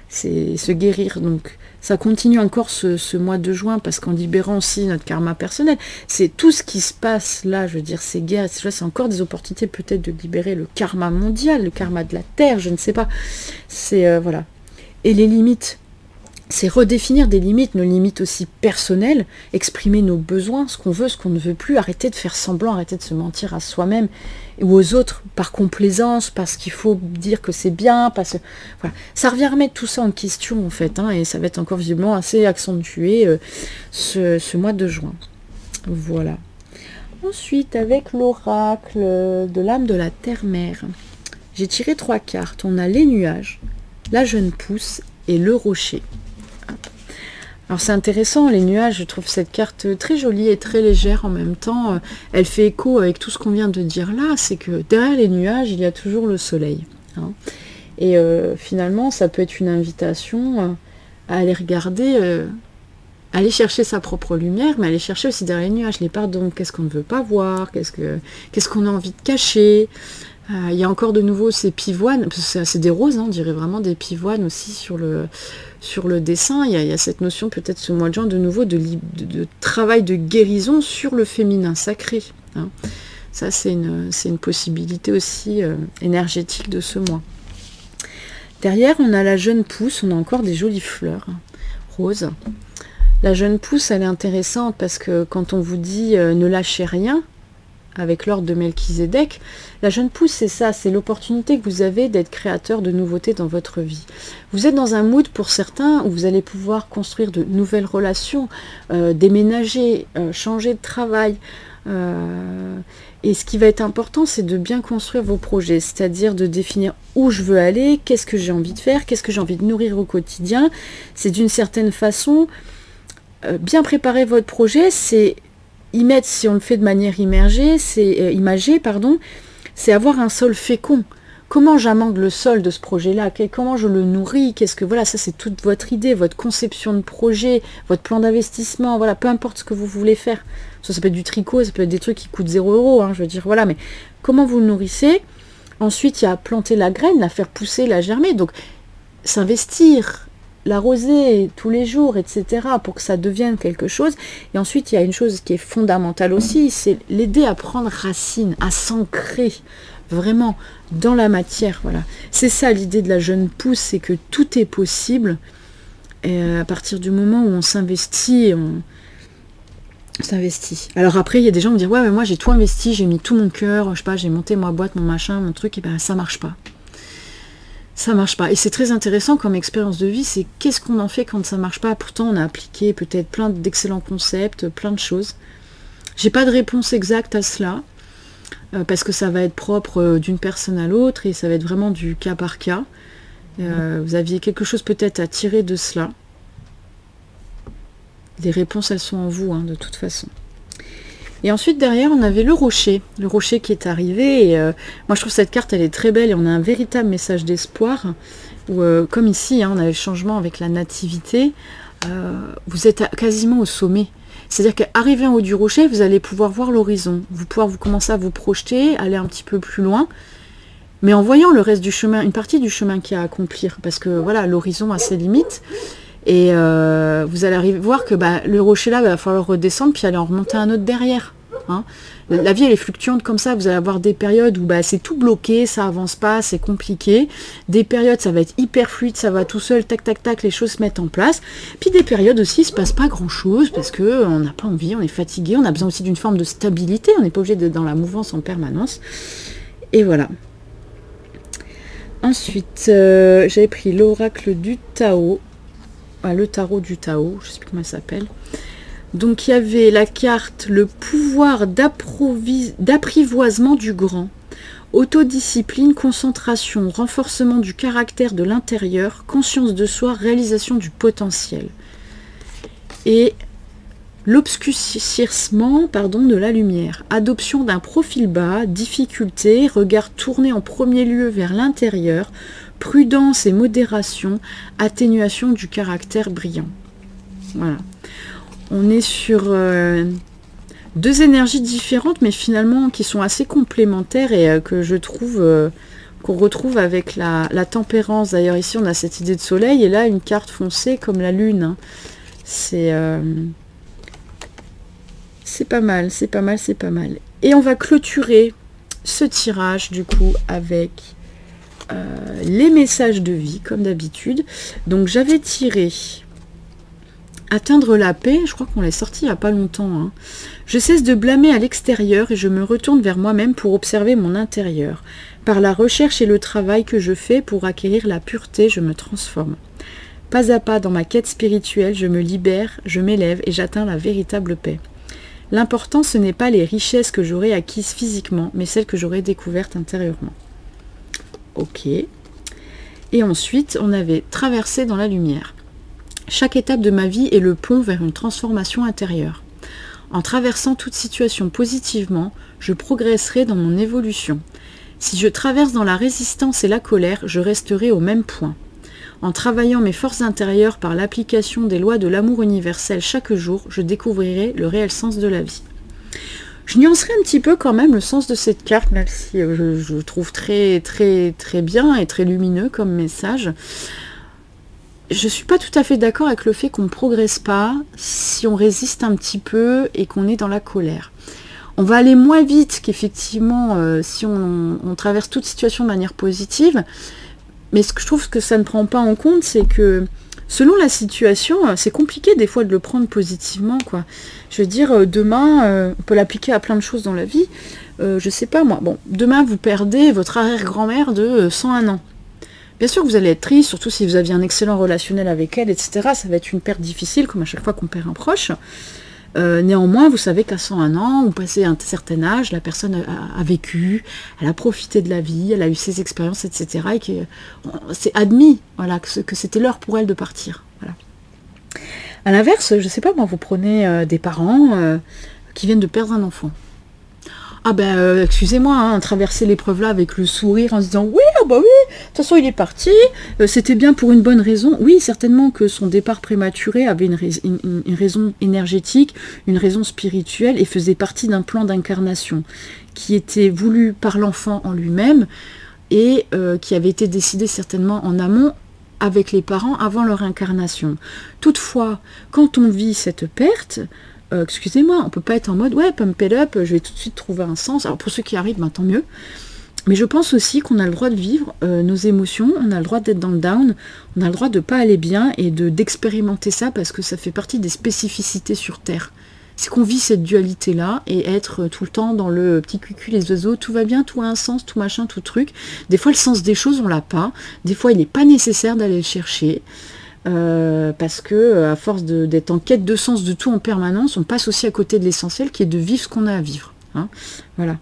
se guérir. Donc ça continue encore ce mois de juin, parce qu'en libérant aussi notre karma personnel, c'est tout ce qui se passe là, je veux dire, ces guerres, c'est encore des opportunités peut-être de libérer le karma mondial, le karma de la Terre, je ne sais pas. C'est voilà. Et les limites, c'est redéfinir des limites, nos limites aussi personnelles, exprimer nos besoins, ce qu'on veut, ce qu'on ne veut plus, arrêter de faire semblant, arrêter de se mentir à soi-même ou aux autres par complaisance, parce qu'il faut dire que c'est bien, parce que voilà. Ça revient à remettre tout ça en question en fait, hein, et ça va être encore visiblement assez accentué ce mois de juin. Voilà. Ensuite, avec l'oracle de l'âme de la terre-mère, j'ai tiré 3 cartes. On a les nuages, la jeune pousse et le rocher. Alors c'est intéressant, les nuages, je trouve cette carte très jolie et très légère en même temps. Elle fait écho avec tout ce qu'on vient de dire là, c'est que derrière les nuages, il y a toujours le soleil. Hein. Et finalement, ça peut être une invitation à aller regarder, aller chercher sa propre lumière, mais aller chercher aussi derrière les nuages les parts, donc qu'est-ce qu'on ne veut pas voir, qu'est-ce qu'on a envie de cacher. Il y a encore de nouveau ces pivoines, c'est des roses, hein, on dirait vraiment des pivoines aussi sur le dessin. Il y a cette notion peut-être ce mois de juin de nouveau de travail de guérison sur le féminin sacré. Hein. Ça c'est une possibilité aussi énergétique de ce mois. Derrière on a la jeune pousse, on a encore des jolies fleurs roses. La jeune pousse elle est intéressante parce que quand on vous dit ne lâchez rien, avec l'ordre de Melchizedek, la jeune pousse, c'est ça, c'est l'opportunité que vous avez d'être créateur de nouveautés dans votre vie. Vous êtes dans un mood pour certains où vous allez pouvoir construire de nouvelles relations, déménager, changer de travail. Et ce qui va être important, c'est de bien construire vos projets, c'est-à-dire de définir où je veux aller, qu'est-ce que j'ai envie de faire, qu'est-ce que j'ai envie de nourrir au quotidien. C'est d'une certaine façon, bien préparer votre projet, c'est y mettre, si on le fait de manière imagée, c'est avoir un sol fécond. Comment j'amende le sol de ce projet-là? Comment je le nourris? Voilà, ça c'est toute votre idée, votre conception de projet, votre plan d'investissement, voilà, peu importe ce que vous voulez faire. Ça peut être du tricot, ça peut être des trucs qui coûtent 0 €, hein, je veux dire, voilà, mais comment vous le nourrissez? Ensuite, il y a planter la graine, la faire pousser, la germer, donc s'investir, l'arroser tous les jours, etc., pour que ça devienne quelque chose. Et ensuite, il y a une chose qui est fondamentale aussi, c'est l'aider à prendre racine, à s'ancrer vraiment dans la matière. Voilà. C'est ça l'idée de la jeune pousse, c'est que tout est possible. Et à partir du moment où on s'investit, on s'investit. Alors après, il y a des gens qui me disent, ouais, mais moi j'ai tout investi, j'ai mis tout mon cœur, je sais pas, j'ai monté ma boîte, mon machin, mon truc, et ben ça marche pas. Ça marche pas. Et c'est très intéressant comme expérience de vie, c'est qu'est-ce qu'on en fait quand ça marche pas. Pourtant, on a appliqué peut-être plein d'excellents concepts, plein de choses. J'ai pas de réponse exacte à cela, parce que ça va être propre d'une personne à l'autre, et ça va être vraiment du cas par cas. Vous aviez quelque chose peut-être à tirer de cela. Les réponses, elles sont en vous, hein, de toute façon. Et ensuite, derrière, on avait le rocher qui est arrivé. Et, moi, je trouve cette carte, elle est très belle. Et on a un véritable message d'espoir. Comme ici, hein, on a le changement avec la nativité. Vous êtes quasiment au sommet. C'est-à-dire qu'arrivé en haut du rocher, vous allez pouvoir voir l'horizon. Vous commencer à vous projeter, aller un petit peu plus loin. Mais en voyant le reste du chemin, une partie du chemin qu'il y a à accomplir. Parce que, voilà, l'horizon a ses limites. Et vous allez voir que le rocher là, il va falloir redescendre, puis aller en remonter un autre derrière. Hein. La vie, elle est fluctuante comme ça. Vous allez avoir des périodes où c'est tout bloqué, ça avance pas, c'est compliqué. Des périodes, ça va être hyper fluide, ça va tout seul, tac, tac, tac, les choses se mettent en place. Puis des périodes aussi, il se passe pas grand-chose, parce qu'on n'a pas envie, on est fatigué, on a besoin aussi d'une forme de stabilité, on n'est pas obligé d'être dans la mouvance en permanence. Et voilà. Ensuite, j'avais pris l'oracle du Tao. Le tarot du Tao, je ne sais plus comment elle s'appelle. Donc il y avait la carte, le pouvoir d'apprivoisement du grand, autodiscipline, concentration, renforcement du caractère de l'intérieur, conscience de soi, réalisation du potentiel. Et l'obscurcissement, de la lumière, adoption d'un profil bas, difficulté, regard tourné en premier lieu vers l'intérieur, prudence et modération, atténuation du caractère brillant. Voilà. On est sur deux énergies différentes, mais finalement qui sont assez complémentaires et que je trouve qu'on retrouve avec la tempérance. D'ailleurs, ici, on a cette idée de soleil et là, une carte foncée comme la lune. Hein. C'est pas mal, c'est pas mal, c'est pas mal. Et on va clôturer ce tirage, du coup, avec les messages de vie, comme d'habitude. Donc, j'avais tiré Atteindre la paix, je crois qu'on l'est sorti il n'y a pas longtemps. Hein. Je cesse de blâmer à l'extérieur et je me retourne vers moi-même pour observer mon intérieur. Par la recherche et le travail que je fais pour acquérir la pureté, je me transforme. Pas à pas dans ma quête spirituelle, je me libère, je m'élève et j'atteins la véritable paix. L'important, ce n'est pas les richesses que j'aurai acquises physiquement, mais celles que j'aurai découvertes intérieurement. Ok. Et ensuite, on avait traversé dans la lumière. Chaque étape de ma vie est le pont vers une transformation intérieure. En traversant toute situation positivement, je progresserai dans mon évolution. Si je traverse dans la résistance et la colère, je resterai au même point. En travaillant mes forces intérieures par l'application des lois de l'amour universel chaque jour, je découvrirai le réel sens de la vie. Je nuancerai un petit peu quand même le sens de cette carte, même si je trouve très bien et très lumineux comme message. Je ne suis pas tout à fait d'accord avec le fait qu'on ne progresse pas si on résiste un petit peu et qu'on est dans la colère. On va aller moins vite qu'effectivement si on traverse toute situation de manière positive, mais ce que je trouve que ça ne prend pas en compte, c'est que selon la situation, c'est compliqué des fois de le prendre positivement, quoi. Je veux dire, demain, on peut l'appliquer à plein de choses dans la vie. Je sais pas moi, bon, demain vous perdez votre arrière-grand-mère de 101 ans. Bien sûr que vous allez être triste, surtout si vous aviez un excellent relationnel avec elle, etc. Ça va être une perte difficile, comme à chaque fois qu'on perd un proche. Néanmoins, vous savez qu'à 101 ans, ou passé un certain âge, la personne a vécu, elle a profité de la vie, elle a eu ses expériences, etc. Et que c'est admis, voilà, que c'était l'heure pour elle de partir. Voilà. À l'inverse, je sais pas, moi, vous prenez des parents qui viennent de perdre un enfant. Ah ben, excusez-moi, hein, traverser l'épreuve là avec le sourire en se disant oui, oh bah oui, de toute façon il est parti, c'était bien pour une bonne raison. Oui, certainement que son départ prématuré avait une raison énergétique, une raison spirituelle et faisait partie d'un plan d'incarnation qui était voulu par l'enfant en lui-même et qui avait été décidé certainement en amont avec les parents avant leur incarnation. Toutefois, quand on vit cette perte, excusez-moi, on ne peut pas être en mode « ouais, pump it up, je vais tout de suite trouver un sens ». Alors pour ceux qui arrivent, ben, tant mieux. Mais je pense aussi qu'on a le droit de vivre nos émotions, on a le droit d'être dans le down, on a le droit de ne pas aller bien et d'expérimenter ça parce que ça fait partie des spécificités sur Terre. C'est qu'on vit cette dualité-là et être tout le temps dans le petit cucu, les oiseaux, tout va bien, tout a un sens, tout machin, tout truc. Des fois, le sens des choses, on l'a pas. Des fois, il n'est pas nécessaire d'aller le chercher. Parce que à force d'être en quête de sens de tout en permanence, on passe aussi à côté de l'essentiel qui est de vivre ce qu'on a à vivre. Hein, voilà.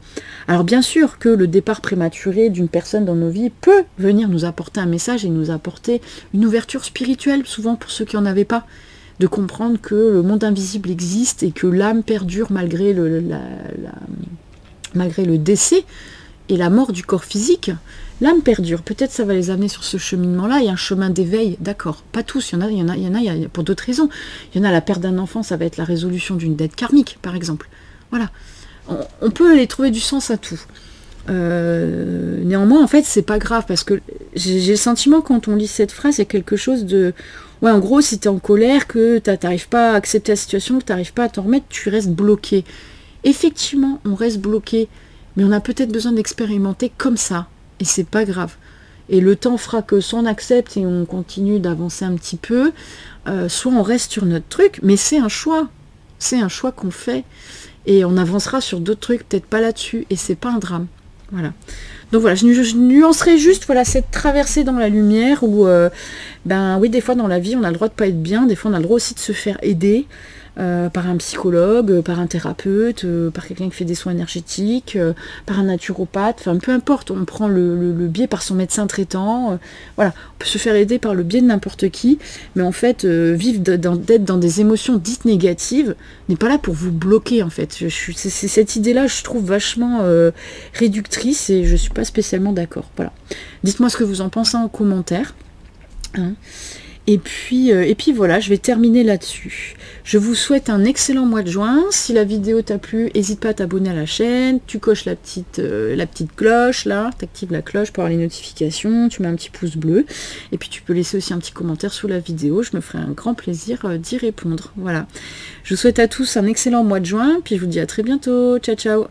Alors bien sûr que le départ prématuré d'une personne dans nos vies peut venir nous apporter un message et nous apporter une ouverture spirituelle, souvent pour ceux qui n'en avaient pas, de comprendre que le monde invisible existe et que l'âme perdure malgré malgré le décès et la mort du corps physique. L'âme perdure, peut-être ça va les amener sur ce cheminement-là, il y a un chemin d'éveil, d'accord, pas tous, il y en a pour d'autres raisons. Il y en a la perte d'un enfant, ça va être la résolution d'une dette karmique, par exemple. Voilà, on peut aller trouver du sens à tout. Néanmoins, en fait, c'est pas grave, parce que j'ai le sentiment, quand on lit cette phrase, il y a quelque chose de... Ouais, en gros, si tu es en colère, que tu n'arrives pas à accepter la situation, que tu n'arrives pas à t'en remettre, tu restes bloqué. Effectivement, on reste bloqué, mais on a peut-être besoin d'expérimenter comme ça. Et c'est pas grave. Et le temps fera que soit on accepte et on continue d'avancer un petit peu, soit on reste sur notre truc, mais c'est un choix. C'est un choix qu'on fait. Et on avancera sur d'autres trucs, peut-être pas là-dessus, et c'est pas un drame. Voilà. Donc voilà, je nuancerai juste voilà, cette traversée dans la lumière où, ben oui, des fois dans la vie, on a le droit de pas être bien, des fois on a le droit aussi de se faire aider. Par un psychologue, par un thérapeute, par quelqu'un qui fait des soins énergétiques, par un naturopathe, enfin peu importe, on prend le biais par son médecin traitant, voilà, on peut se faire aider par le biais de n'importe qui, mais en fait, vivre d'être dans des émotions dites négatives n'est pas là pour vous bloquer en fait. C'est cette idée-là, je trouve vachement réductrice et je suis pas spécialement d'accord. Voilà. Dites-moi ce que vous en pensez en commentaire. Hein. Et puis voilà, je vais terminer là-dessus. Je vous souhaite un excellent mois de juin. Si la vidéo t'a plu, n'hésite pas à t'abonner à la chaîne. Tu coches la petite cloche là, tu actives la cloche pour avoir les notifications. Tu mets un petit pouce bleu. Et puis tu peux laisser aussi un petit commentaire sous la vidéo. Je me ferai un grand plaisir d'y répondre. Voilà. Je vous souhaite à tous un excellent mois de juin. Puis je vous dis à très bientôt. Ciao, ciao.